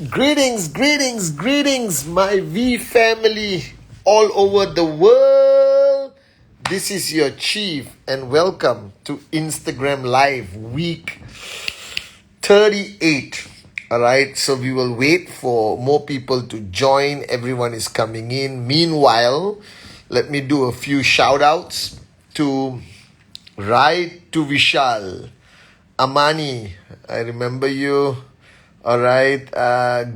Greetings, greetings, greetings, my V family all over the world. This is your Chief, and welcome to Instagram Live week 38. All right, so we will wait for more people to join. Everyone is coming in. Meanwhile, let me do a few shout outs to to Vishal, Amani, I remember you. All right.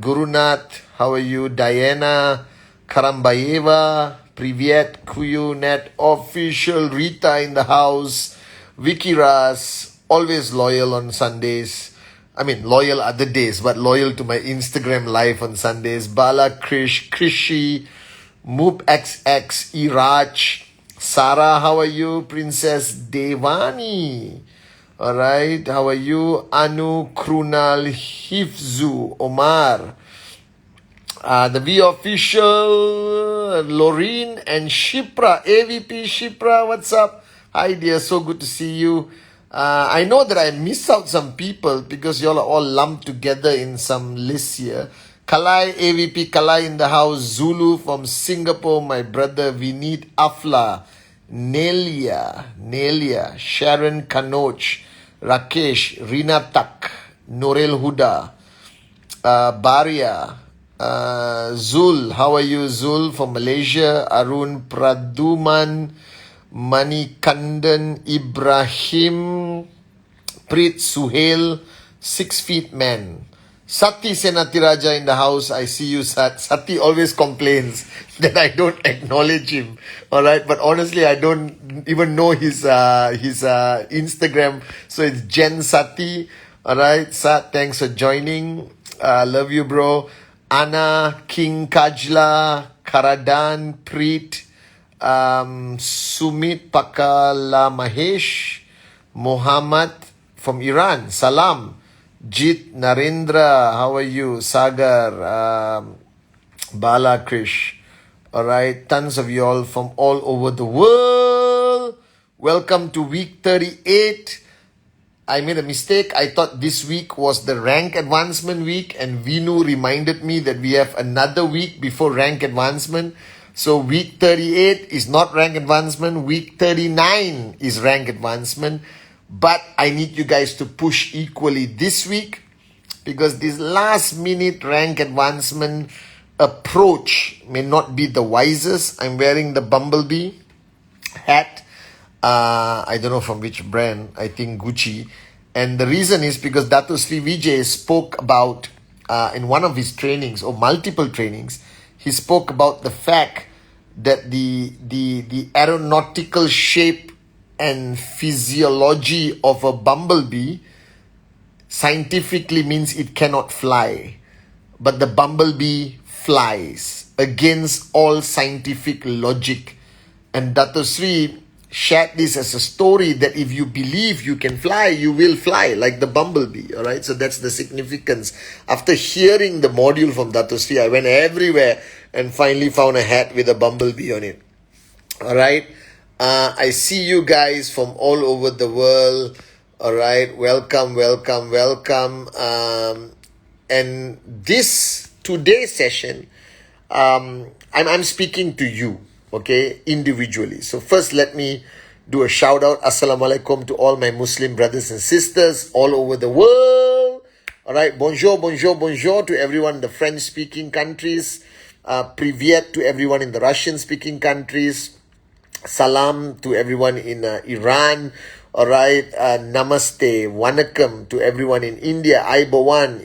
Gurunath, how are you? Diana, Karambayeva, Privyet, Kuyunet, official, Rita in the house, Vicky Ras, always loyal on Sundays. I mean, loyal other days, but loyal to my Instagram live on Sundays. Bala Krish, Krishi, Moop XX, Iraj, Sarah, how are you? Princess Devani. Alright, how are you? Anu, Krunal, Hifzu, Omar. The V official, Loreen and Shipra, AVP Shipra, what's up? Hi dear, so good to see you. I know that I miss out some people because y'all are all lumped together in some lists here. Kalai, AVP Kalai in the house. Zulu from Singapore, my brother. We need Afla. Nelia, Sharon Kanoch, Rakesh, Rina Tak, Norel Huda, Baria, Zul, how are you Zul from Malaysia, Arun Praduman, Manikandan, Ibrahim, Preet Suhail, 6 feet man. Sati Senatiraja in the house. I see you, Sat. Sati always complains that I don't acknowledge him. Alright, but honestly, I don't even know his Instagram. So it's Jen Sati. Alright, Sat, thanks for joining. Love you, bro. Anna, King Kajla, Karadan, Preet, Sumit Pakala Mahesh, Muhammad from Iran. Salam. Jit, Narendra, how are you? Sagar, Bala Krish. Alright, tons of you all from all over the world. Welcome to week 38. I made a mistake. I thought this week was the rank advancement week, and Vinu reminded me that we have another week before rank advancement. So week 38 is not rank advancement. Week 39 is rank advancement. But I need you guys to push equally this week, because this last minute rank advancement approach may not be the wisest. I'm wearing the Bumblebee hat. I don't know from which brand. I think Gucci. And the reason is because Dato Sri Vijay spoke about, in one of his trainings or multiple trainings, he spoke about the fact that the aeronautical shape and physiology of a bumblebee scientifically means it cannot fly, but the bumblebee flies against all scientific logic. And Dato Sri shared this as a story that if you believe you can fly, you will fly like the bumblebee. All right, so that's the significance. After hearing the module from Dato Sri, I went everywhere and finally found a hat with a bumblebee on it. All right. I see you guys from all over the world. All right, welcome. And this today's session, I'm speaking to you, okay, individually. So first, let me do a shout out. Assalamualaikum to all my Muslim brothers and sisters all over the world. All right, bonjour to everyone in the French-speaking countries. Privyet to everyone in the Russian-speaking countries. Salam to everyone in Iran. Alright, namaste, wanakam to everyone in India, Aibawan,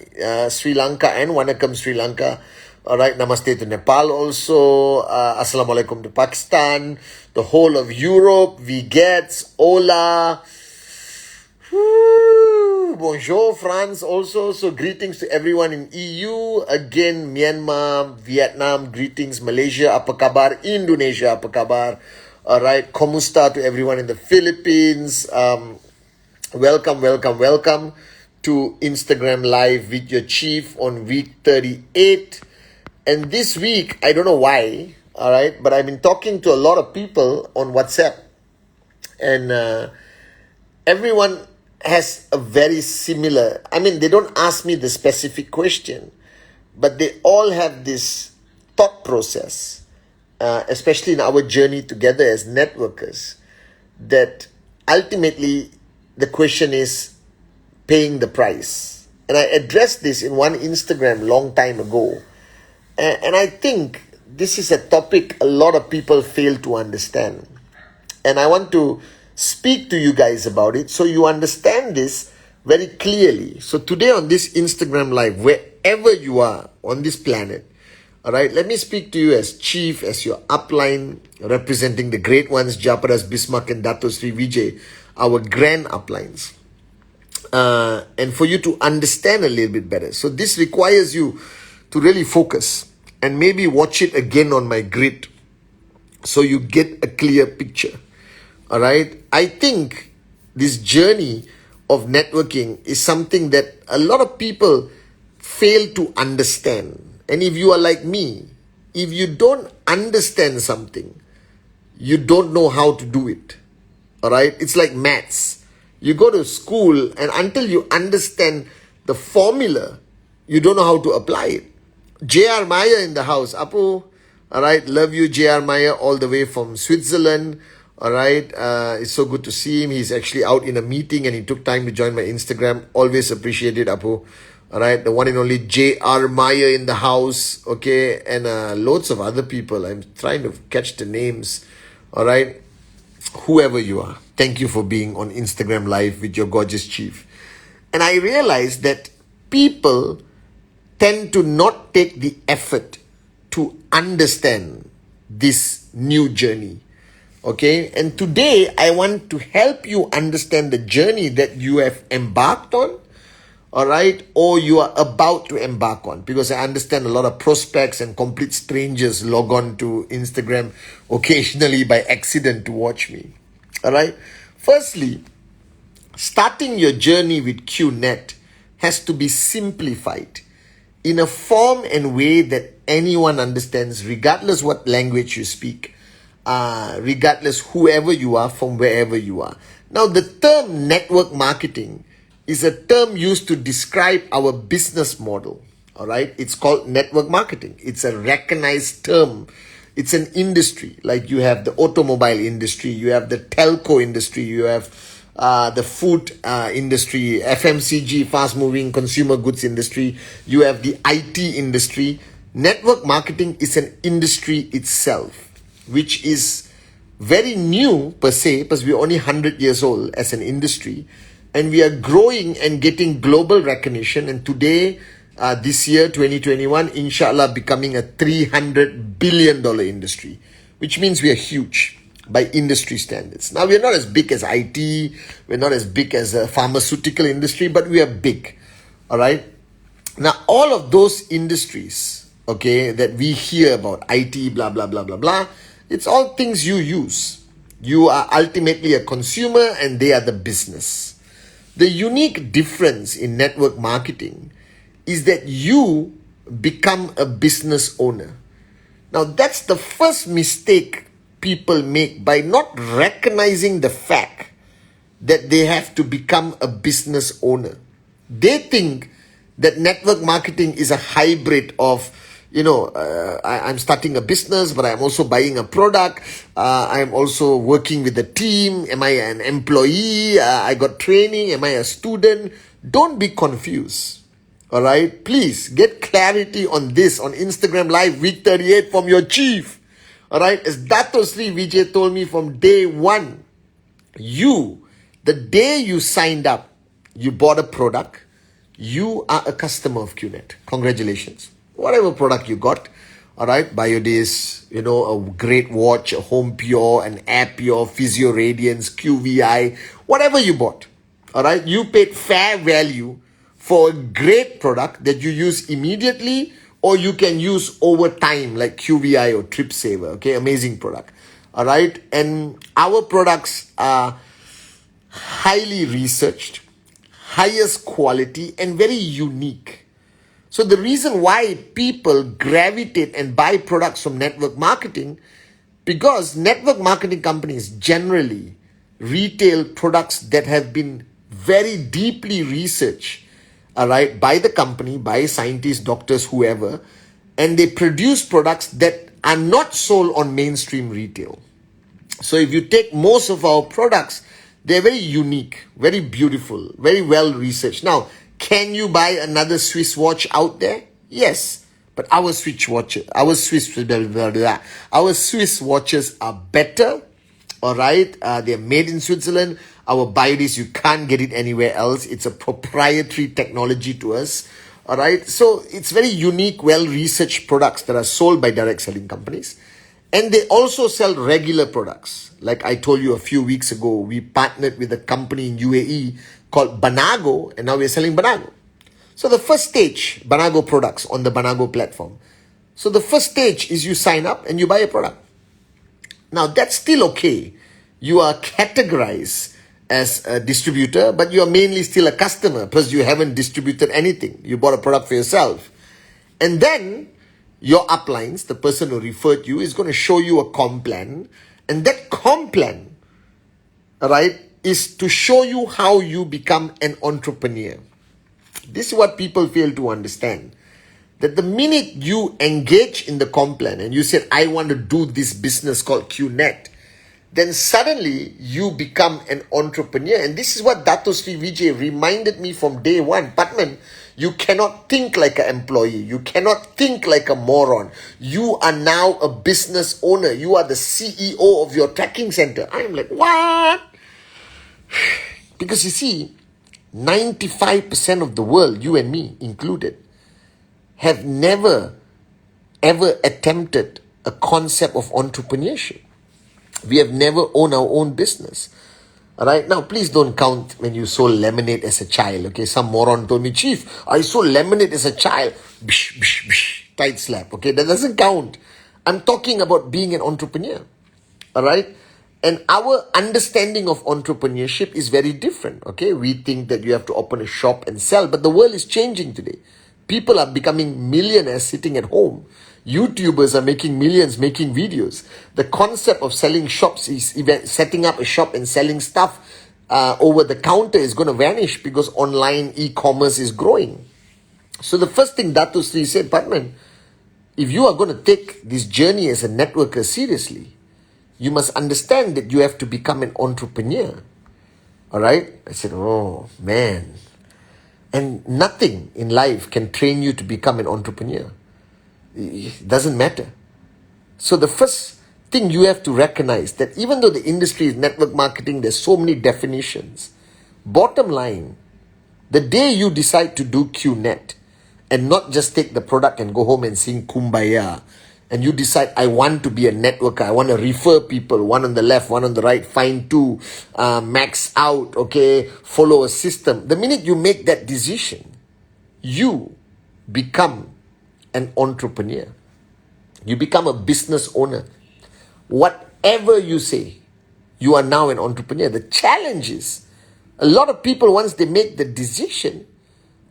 Sri Lanka, and wanakam Sri Lanka. Alright, namaste to Nepal also. Assalamualaikum to Pakistan, the whole of Europe, Vigets, Ola. Bonjour, France also. So greetings to everyone in EU. Again, Myanmar, Vietnam, greetings. Malaysia, apa kabar? Indonesia, apa kabar? Alright, Komusta to everyone in the Philippines. Welcome to Instagram Live with your Chief on week 38. And this week, I don't know why, alright, but I've been talking to a lot of people on WhatsApp. And everyone has a very similar, I mean, they don't ask me the specific question, but they all have this thought process, especially in our journey together as networkers, that ultimately the question is paying the price. And I addressed this in one Instagram long time ago. And I think this is a topic a lot of people fail to understand. And I want to speak to you guys about it so you understand this very clearly. So today on this Instagram Live, wherever you are on this planet, all right, let me speak to you as chief, as your upline, representing the great ones, Japaras, Bismarck, and Dato Sri Vijay, our grand uplines. And for you to understand a little bit better. So this requires you to really focus and maybe watch it again on my grid so you get a clear picture. All right. I think this journey of networking is something that a lot of people fail to understand. And if you are like me, if you don't understand something, you don't know how to do it. All right. It's like maths. You go to school and until you understand the formula, you don't know how to apply it. J.R. Meyer in the house. Apu, all right. Love you, J.R. Meyer, all the way from Switzerland. All right. It's so good to see him. He's actually out in a meeting and he took time to join my Instagram. Always appreciate it, Apu. All right. The one and only J.R. Meyer in the house. Okay. And loads of other people. I'm trying to catch the names. All right. Whoever you are, thank you for being on Instagram Live with your gorgeous chief. And I realized that people tend to not take the effort to understand this new journey. Okay, and today I want to help you understand the journey that you have embarked on, all right, or you are about to embark on, because I understand a lot of prospects and complete strangers log on to Instagram occasionally by accident to watch me. All right, firstly, starting your journey with QNet has to be simplified in a form and way that anyone understands, regardless what language you speak. Regardless whoever you are, from wherever you are. Now, the term network marketing is a term used to describe our business model. All right. It's called network marketing. It's a recognized term. It's an industry. Like you have the automobile industry, you have the telco industry, you have the food industry, FMCG, fast moving consumer goods industry, you have the IT industry. Network marketing is an industry itself, which is very new per se, because we're only 100 years old as an industry, and we are growing and getting global recognition. And today, this year, 2021, inshallah, becoming a $300 billion industry, which means we are huge by industry standards. Now, we're not as big as IT, we're not as big as the pharmaceutical industry, but we are big, all right? Now, all of those industries, okay, that we hear about, IT, blah, blah, blah, blah, blah, it's all things you use. You are ultimately a consumer and they are the business. The unique difference in network marketing is that you become a business owner. Now, that's the first mistake people make by not recognizing the fact that they have to become a business owner. They think that network marketing is a hybrid of, I'm starting a business, but I'm also buying a product. I'm also working with a team. Am I an employee? I got training. Am I a student? Don't be confused. All right. Please get clarity on this on Instagram Live week 38 from your chief. All right. As Dato Sri Vijay told me from day one, the day you signed up, you bought a product, you are a customer of QNet. Congratulations. Whatever product you got, all right, BioDays, a great watch, a Home Pure, an App Pure, Physio Radiance, QVI, whatever you bought, all right, you paid fair value for a great product that you use immediately or you can use over time like QVI or Trip Saver, okay, amazing product, all right, and our products are highly researched, highest quality and very unique. So the reason why people gravitate and buy products from network marketing, because network marketing companies generally retail products that have been very deeply researched all right, by the company, by scientists, doctors, whoever, and they produce products that are not sold on mainstream retail. So if you take most of our products, they're very unique, very beautiful, very well researched. Now, can you buy another Swiss watch out there? Yes. But our Swiss watches are better. All right. They're made in Switzerland. Our biodes, you can't get it anywhere else. It's a proprietary technology to us. All right. So it's very unique, well-researched products that are sold by direct selling companies. And they also sell regular products. Like I told you a few weeks ago, we partnered with a company in UAE called Banago, and now we're selling Banago. So the first stage, Banago products on the Banago platform. So the first stage is you sign up and you buy a product. Now that's still okay. You are categorized as a distributor, but you are mainly still a customer because you haven't distributed anything. You bought a product for yourself. And then your uplines, the person who referred you, is going to show you a comp plan. And that comp plan, right, is to show you how you become an entrepreneur. This is what people fail to understand. That the minute you engage in the comp plan and you said, I want to do this business called QNet, then suddenly you become an entrepreneur. And this is what Dato Sri Vijay reminded me from day one. Patman, you cannot think like an employee. You cannot think like a moron. You are now a business owner. You are the CEO of your tracking center. I am like, what? Because you see, 95% of the world, you and me included, have never ever attempted a concept of entrepreneurship. We have never owned our own business. Alright, now please don't count when you sold lemonade as a child. Okay, some moron told me, Chief, I sold lemonade as a child. Bish, bish, bish, tight slap. Okay, that doesn't count. I'm talking about being an entrepreneur. Alright, and our understanding of entrepreneurship is very different. Okay, we think that you have to open a shop and sell, but the world is changing today. People are becoming millionaires sitting at home. YouTubers are making millions making videos. The concept of selling shops is setting up a shop and selling stuff over the counter is going to vanish because online e-commerce is growing. So the first thing Dato Sri said, Patman, if you are going to take this journey as a networker seriously, you must understand that you have to become an entrepreneur. All right? I said, oh man. And nothing in life can train you to become an entrepreneur. It doesn't matter. So the first thing you have to recognize that even though the industry is network marketing, there's so many definitions. Bottom line, the day you decide to do QNet and not just take the product and go home and sing Kumbaya, and you decide, I want to be a networker, I want to refer people, one on the left, one on the right, find two, max out, okay, follow a system. The minute you make that decision, you become an entrepreneur. You become a business owner. Whatever you say, you are now an entrepreneur. The challenge is, a lot of people, once they make the decision,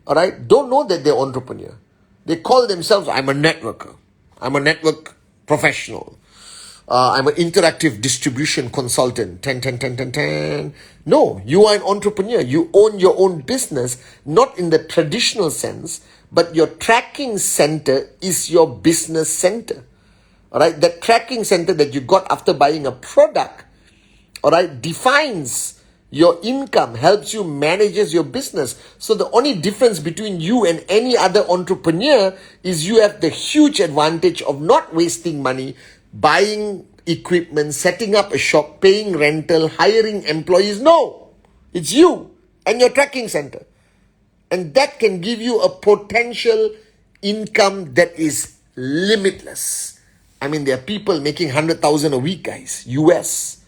all right, don't know that they're entrepreneur. They call themselves, I'm a networker. I'm a network professional. I'm an interactive distribution consultant. 10. No, you are an entrepreneur. You own your own business, not in the traditional sense, but your tracking center is your business center. All right, that tracking center that you got after buying a product, all right, defines your income, helps you manages your business. So the only difference between you and any other entrepreneur is you have the huge advantage of not wasting money, buying equipment, setting up a shop, paying rental, hiring employees. No, it's you and your tracking center. And that can give you a potential income that is limitless. I mean, there are people making 100,000 a week, guys, US,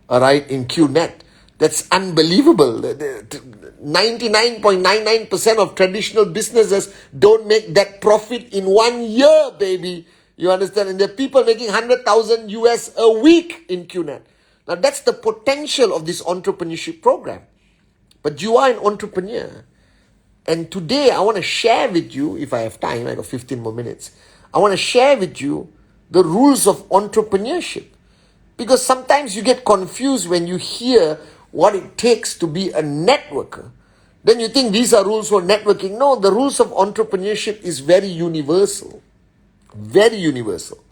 all right, in QNet. That's unbelievable. 99.99% of traditional businesses don't make that profit in 1 year, baby. You understand? And there are people making 100,000 US a week in QNet. Now, that's the potential of this entrepreneurship program. But you are an entrepreneur. And today, I want to share with you, if I have time, I got 15 more minutes. I want to share with you the rules of entrepreneurship. Because sometimes you get confused when you hear what it takes to be a networker. Then you think these are rules for networking. No, the rules of entrepreneurship is very universal. Very universal.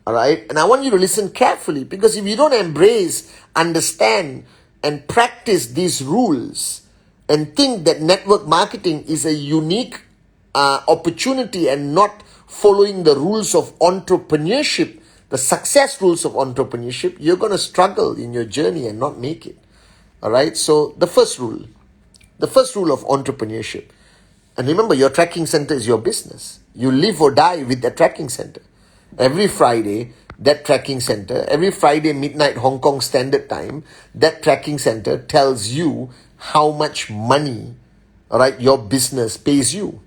All right. And I want you to listen carefully, because if you don't embrace, understand, and practice these rules and think that network marketing is a unique opportunity and not following the rules of entrepreneurship, the success rules of entrepreneurship, you're going to struggle in your journey and not make it. All right. So the first rule of entrepreneurship. And remember, your tracking center is your business. You live or die with that tracking center. Every Friday, that tracking center, every Friday midnight Hong Kong Standard Time, that tracking center tells you how much money, all right, your business pays you.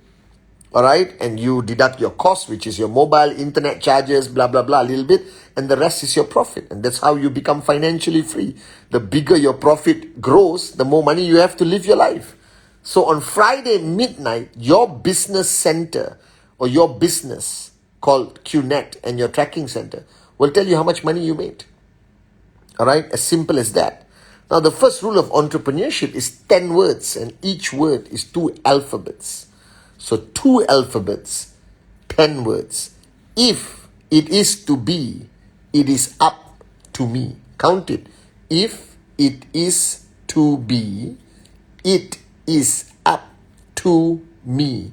All right, and you deduct your cost, which is your mobile, internet charges, blah, blah, blah, a little bit, and the rest is your profit. And that's how you become financially free. The bigger your profit grows, the more money you have to live your life. So on Friday midnight, your business center or your business called QNet and your tracking center will tell you how much money you made. All right, as simple as that. Now, the first rule of entrepreneurship is 10 words, and each word is 2 alphabets. So 2 alphabets, 10 words. If it is to be, it is up to me. Count it. If it is to be, it is up to me.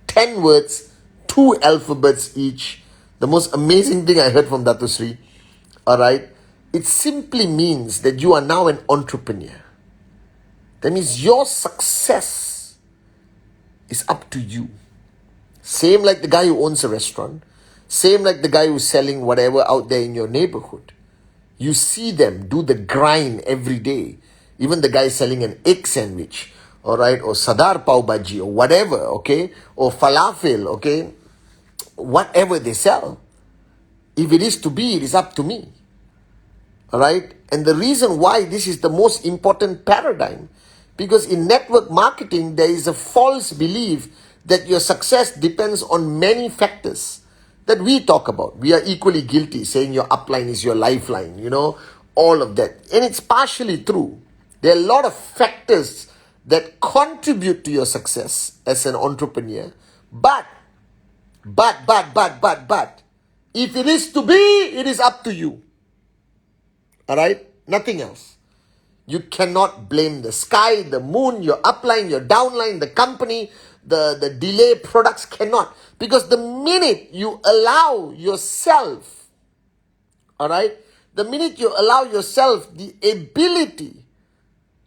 10 words, 2 alphabets each. The most amazing thing I heard from Datu Sri. All right. It simply means that you are now an entrepreneur. That means your success is up to you. Same like the guy who owns a restaurant. Same like the guy who's selling whatever out there in your neighborhood. You see them do the grind every day. Even the guy selling an egg sandwich, all right, or Sadar Pav Bhaji, or whatever, okay, or falafel, okay, whatever they sell. If it is to be, it is up to me. All right. And the reason why this is the most important paradigm, because in network marketing, there is a false belief that your success depends on many factors that we talk about. We are equally guilty saying your upline is your lifeline, all of that. And it's partially true. There are a lot of factors that contribute to your success as an entrepreneur. But, if it is to be, it is up to you. All right? Nothing else. You cannot blame the sky, the moon, your upline, your downline, the company, the delay products, cannot. Because the minute you allow yourself, all right, the minute you allow yourself the ability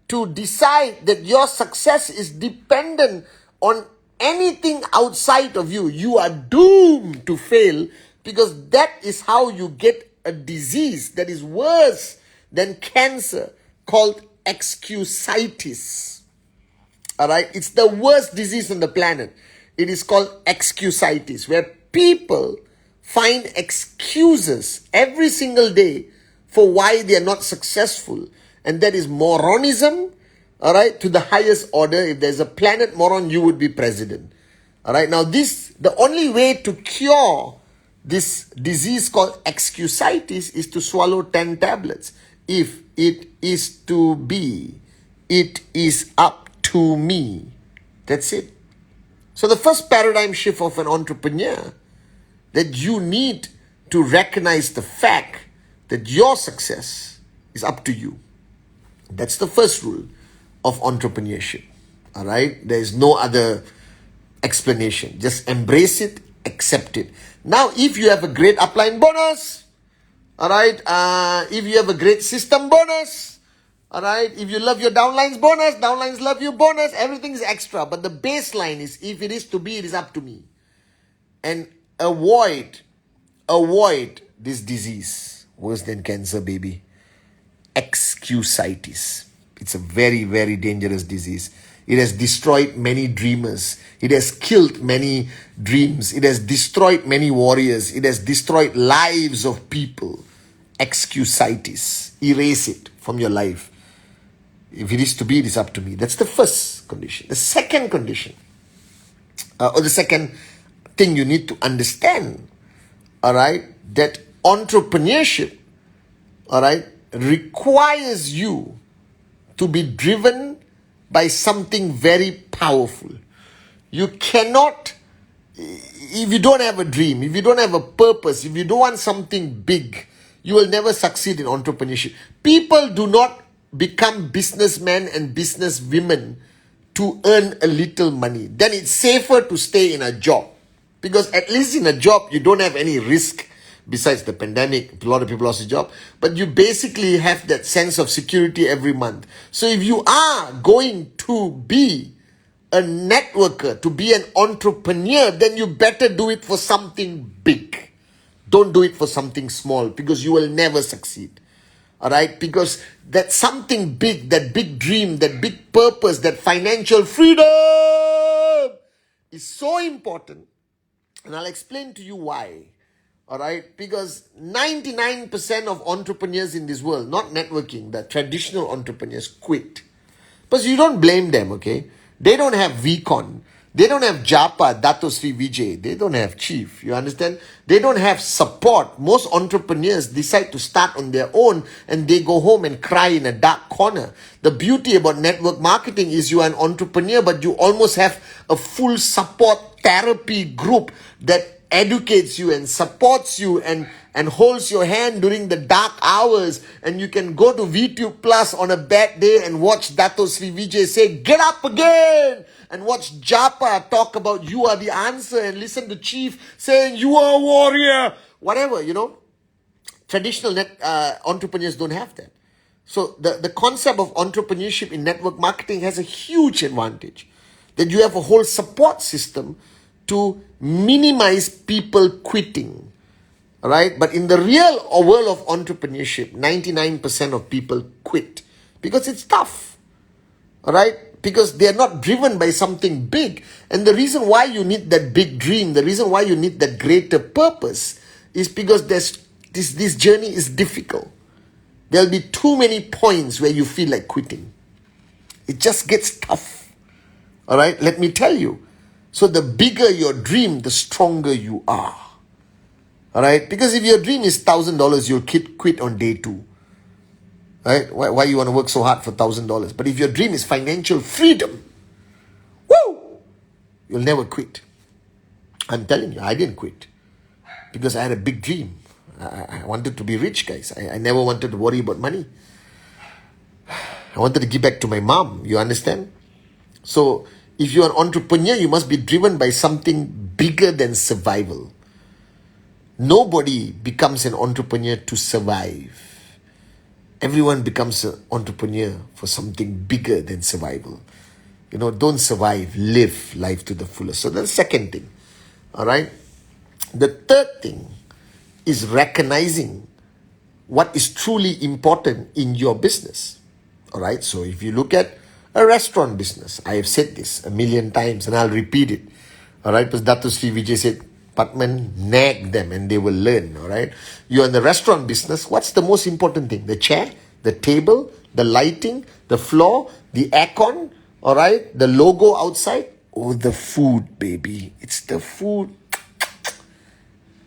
to decide that your success is dependent on anything outside of you, you are doomed to fail, because that is how you get a disease that is worse than cancer called excusitis. All right, it's the worst disease on the planet. It is called excusitis, where people find excuses every single day for why they are not successful. And that is moronism, all right, to the highest order. If there's a planet moron, you would be president. All right, now the only way to cure this disease called excusitis is to swallow 10 tablets. If it is to be, it is up to me. That's it. So the first paradigm shift of an entrepreneur, that you need to recognize the fact that your success is up to you. That's the first rule of entrepreneurship. All right? There is no other explanation. Just embrace it, accept it. Now, if you have a great upline, bonus. All right? If you have a great system, bonus. All right? If you love your downlines, bonus. Downlines love you, bonus. Everything is extra. But the baseline is, if it is to be, it is up to me. And avoid this disease. Worse than cancer, baby. Excusitis. It's a very, very dangerous disease. It has destroyed many dreamers. It has killed many dreams. It has destroyed many warriors. It has destroyed lives of people. Excusitis. Erase it from your life. If it is to be, it is up to me. That's the first condition. The second condition, or the second thing you need to understand, all right, that entrepreneurship, all right, requires you to be driven by something very powerful. You cannot, if you don't have a dream, if you don't have a purpose, if you don't want something big, you will never succeed in entrepreneurship. People do not become businessmen and businesswomen to earn a little money. Then it's safer to stay in a job. Because at least in a job, you don't have any risk. Besides the pandemic, a lot of people lost their job. But you basically have that sense of security every month. So if you are going to be a networker, to be an entrepreneur, then you better do it for something big. Don't do it for something small, because you will never succeed. All right? Because that something big, that big dream, that big purpose, that financial freedom is so important. And I'll explain to you why. All right? Because 99% of entrepreneurs in this world, not networking, the traditional entrepreneurs, quit. But you don't blame them, okay? They don't have VCon. They don't have Japa, Dato Sri Vijay. They don't have Chief. You understand? They don't have support. Most entrepreneurs decide to start on their own and they go home and cry in a dark corner. The beauty about network marketing is you are an entrepreneur, but you almost have a full support therapy group that educates you and supports you and holds your hand during the dark hours. And you can go to VTube Plus on a bad day and watch Dato Sri Vijay say, "Get up again!" And watch Japa talk about you are the answer, and listen to Chief saying you are a warrior. Whatever, you know. Traditional entrepreneurs don't have that. So the concept of entrepreneurship in network marketing has a huge advantage. That you have a whole support system to minimize people quitting. All right? But in the real world of entrepreneurship, 99% of people quit because it's tough. All right? Because they are not driven by something big. And the reason why you need that big dream, the reason why you need that greater purpose is because this journey is difficult. There'll be too many points where you feel like quitting. It just gets tough. All right? Let me tell you. So the bigger your dream, the stronger you are. All right? Because if your dream is $1,000, you'll quit on day 2. Right? Why you want to work so hard for $1,000? But if your dream is financial freedom, woo, you'll never quit. I'm telling you, I didn't quit. Because I had a big dream. I wanted to be rich, guys. I never wanted to worry about money. I wanted to give back to my mom. You understand? So, if you're an entrepreneur, you must be driven by something bigger than survival. Nobody becomes an entrepreneur to survive. Everyone becomes an entrepreneur for something bigger than survival. You know, don't survive, live life to the fullest. So that's the second thing. All right? The third thing is recognizing what is truly important in your business. All right? So if you look at a restaurant business, I have said this a million times and I'll repeat it. All right? Because Dato Sri Vijay said, Patman, nag them and they will learn. All right? You're in the restaurant business. What's the most important thing? The chair, the table, the lighting, the floor, the aircon, all right? The logo outside. Oh, the food, baby. It's the food.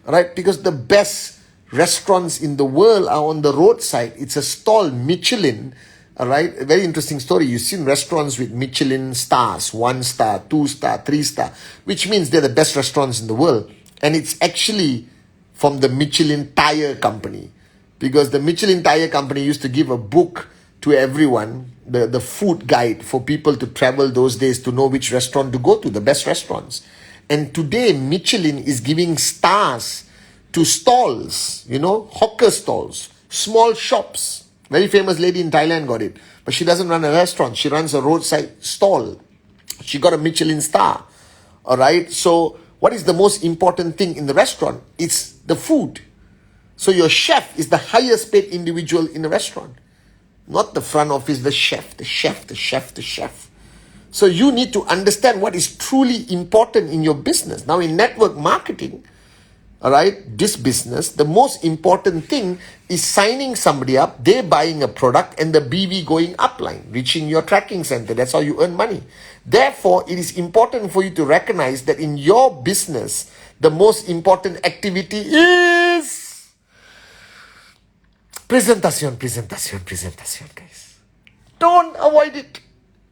All right? Because the best restaurants in the world are on the roadside. It's a stall, Michelin. All right? A very interesting story. You've seen restaurants with Michelin stars, 1 star, 2 star, 3 star, which means they're the best restaurants in the world. And it's actually from the Michelin Tire Company. Because the Michelin Tire Company used to give a book to everyone, the food guide for people to travel those days to know which restaurant to go to, the best restaurants. And today, Michelin is giving stars to stalls, you know, hawker stalls, small shops. Very famous lady in Thailand got it. But she doesn't run a restaurant. She runs a roadside stall. She got a Michelin star. All right. So what is the most important thing in the restaurant? It's the food. So your chef is the highest paid individual in the restaurant. Not the front office, the chef. So you need to understand what is truly important in your business. Now in network marketing, all right, this business, the most important thing is signing somebody up, they're buying a product and the BV going upline, reaching your tracking center. That's how you earn money. Therefore, it is important for you to recognize that in your business, the most important activity is presentation, guys. Don't avoid it.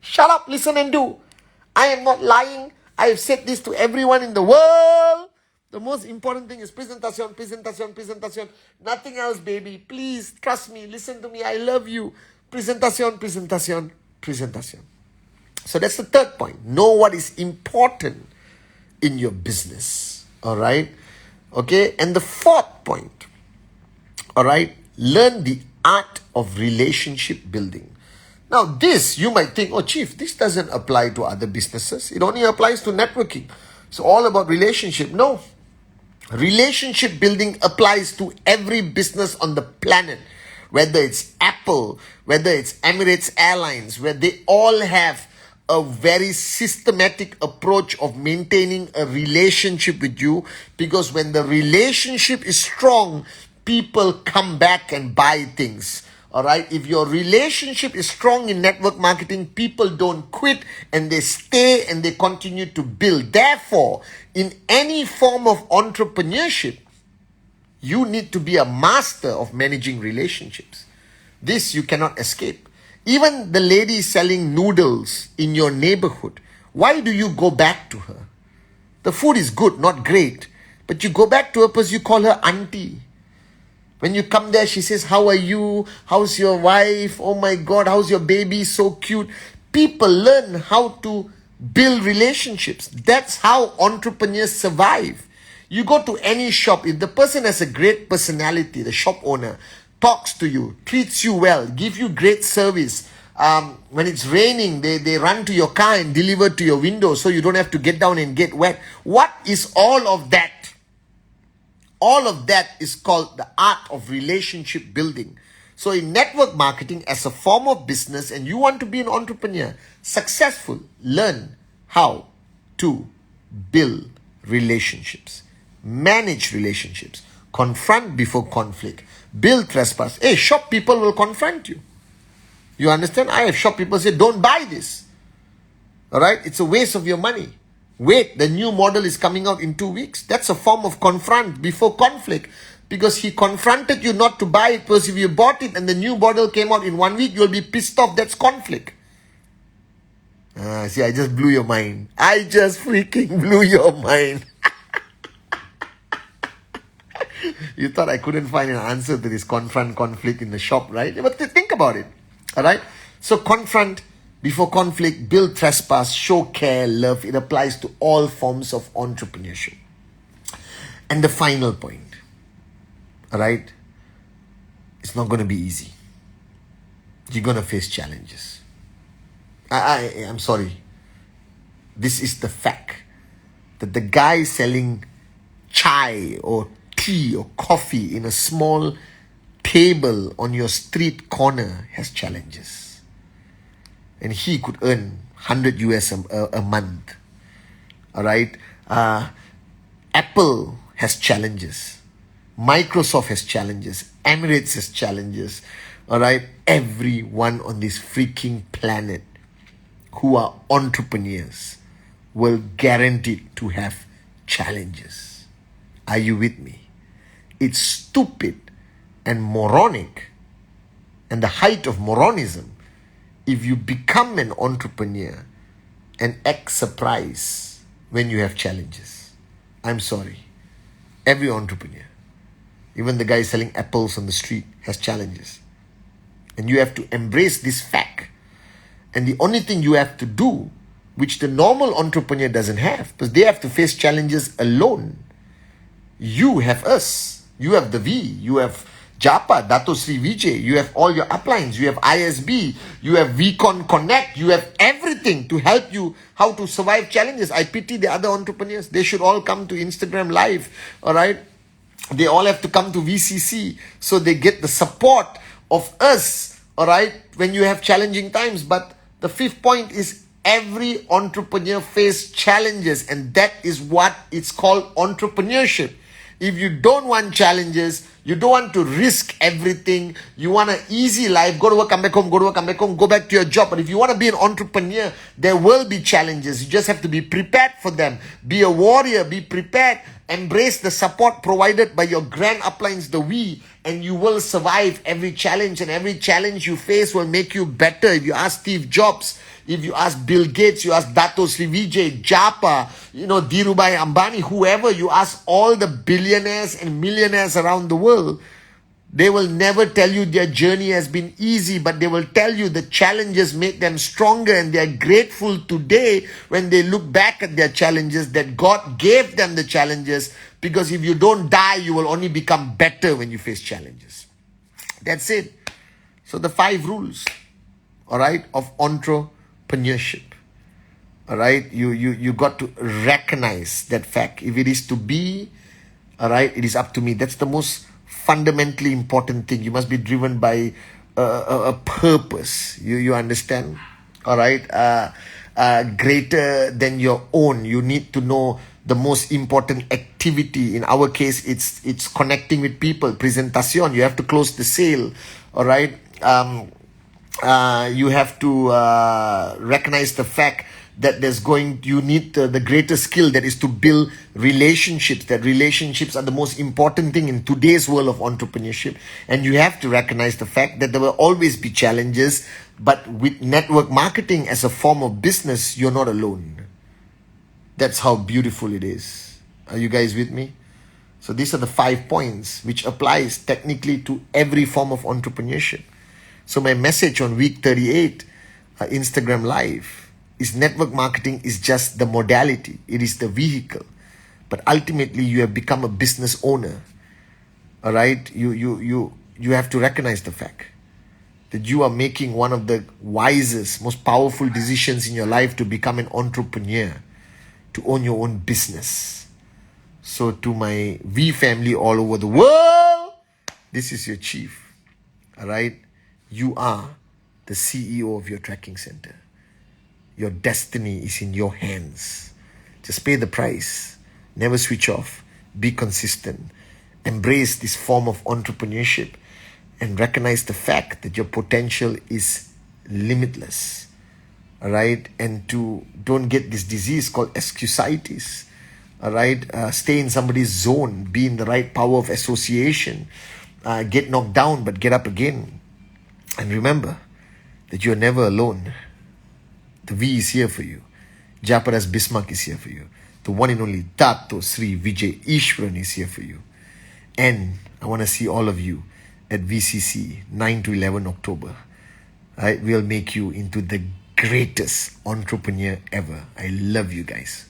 Shut up, listen and do. I am not lying. I have said this to everyone in the world. The most important thing is presentation, presentation, presentation. Nothing else, baby. Please, trust me, listen to me. I love you. Presentation, presentation, presentation. So that's the third point. Know what is important in your business. All right? Okay? And the fourth point, all right? Learn the art of relationship building. Now, this, you might think, oh, Chief, this doesn't apply to other businesses. It only applies to networking. It's all about relationship. No. Relationship building applies to every business on the planet. Whether it's Apple, whether it's Emirates Airlines, where they all have a very systematic approach of maintaining a relationship with you. Because when the relationship is strong, people come back and buy things. All right. If your relationship is strong in network marketing, people don't quit and they stay and they continue to build. Therefore, in any form of entrepreneurship, you need to be a master of managing relationships. This you cannot escape. Even the lady selling noodles in your neighborhood, why do you go back to her? The food is good, not great. But you go back to her because you call her auntie. When you come there, she says, how are you? How's your wife? Oh my God, how's your baby? So cute. People learn how to build relationships. That's how entrepreneurs survive. You go to any shop, if the person has a great personality, the shop owner, talks to you, treats you well, give you great service. When it's raining, they run to your car and deliver to your window so you don't have to get down and get wet. What is all of that? All of that is called the art of relationship building. So in network marketing, as a form of business, and you want to be an entrepreneur, successful, learn how to build relationships, manage relationships, confront before conflict, build trespass. Hey, shop people will confront you. You understand? I have shop people say, don't buy this. All right? It's a waste of your money. Wait, the new model is coming out in 2 weeks. That's a form of confront before conflict. Because he confronted you not to buy it. Because if you bought it and the new model came out in 1 week, you'll be pissed off. That's conflict. See, I just blew your mind. I just freaking blew your mind. You thought I couldn't find an answer to this confront conflict in the shop, right? But think about it. All right? So confront before conflict, build trespass, show care, love. It applies to all forms of entrepreneurship. And the final point, all right? It's not going to be easy. You're going to face challenges. I'm sorry. This is the fact that the guy selling chai or tea or coffee in a small table on your street corner has challenges. And he could earn 100 US a month. All right. Apple has challenges. Microsoft has challenges. Emirates has challenges. All right. Everyone on this freaking planet who are entrepreneurs will guarantee to have challenges. Are you with me? It's stupid and moronic and the height of moronism if you become an entrepreneur and act surprised when you have challenges. I'm sorry. Every entrepreneur, even the guy selling apples on the street, has challenges. And you have to embrace this fact. And the only thing you have to do, which the normal entrepreneur doesn't have, because they have to face challenges alone. You have us. You have the V. You have Japa, Dato Sri Vijay, you have all your uplines, you have ISB, you have VCon Connect, you have everything to help you how to survive challenges. I pity the other entrepreneurs. They should all come to Instagram Live, all right? They all have to come to VCC so they get the support of us, all right, when you have challenging times. But the fifth point is every entrepreneur faces challenges, and that is what it's called entrepreneurship. If you don't want challenges, you don't want to risk everything, you want an easy life, go to work, come back home, go to work, come back home, go back to your job. But if you want to be an entrepreneur, there will be challenges. You just have to be prepared for them. Be a warrior, be prepared. Embrace the support provided by your grand uplines, the we, and you will survive every challenge. And every challenge you face will make you better. If you ask Steve Jobs, If you ask Bill Gates, you ask Dato Sri Vijay, Japa, Dhirubhai Ambani, whoever, you ask all the billionaires and millionaires around the world, they will never tell you their journey has been easy, but they will tell you the challenges make them stronger, and they are grateful today when they look back at their challenges that God gave them the challenges, because if you don't die, you will only become better when you face challenges. That's it. So the 5 rules, all right, of entrepreneurship. All right, you got to recognize that fact. If it is to be, all right, it is up to me. That's the most fundamentally important thing. You must be driven by a purpose. You understand? All right, greater than your own. You need to know the most important activity. In our case, it's connecting with people. Presentation. You have to close the sale. All right. You have to recognize the fact that you need the greatest skill, that is to build relationships. That relationships are the most important thing in today's world of entrepreneurship. And you have to recognize the fact that there will always be challenges, but with network marketing as a form of business, you're not alone. That's how beautiful it is. Are you guys with me? So these are the 5 points which applies technically to every form of entrepreneurship. So my message on week 38, Instagram Live, is network marketing is just the modality. It is the vehicle. But ultimately, you have become a business owner. All right? You have to recognize the fact that you are making one of the wisest, most powerful decisions in your life to become an entrepreneur, to own your own business. So to my V family all over the world, this is your chief. All right? You are the CEO of your tracking center. Your destiny is in your hands. Just pay the price. Never switch off. Be consistent. Embrace this form of entrepreneurship and recognize the fact that your potential is limitless. All right? And don't get this disease called excusitis. All right? Stay in somebody's zone. Be in the right power of association. Get knocked down, but get up again. And remember that you're never alone. The V is here for you. Japadas Bismarck is here for you. The one and only Dato Sri Vijay Ishwaran is here for you. And I want to see all of you at VCC 9 to 11 October. We'll make you into the greatest entrepreneur ever. I love you guys.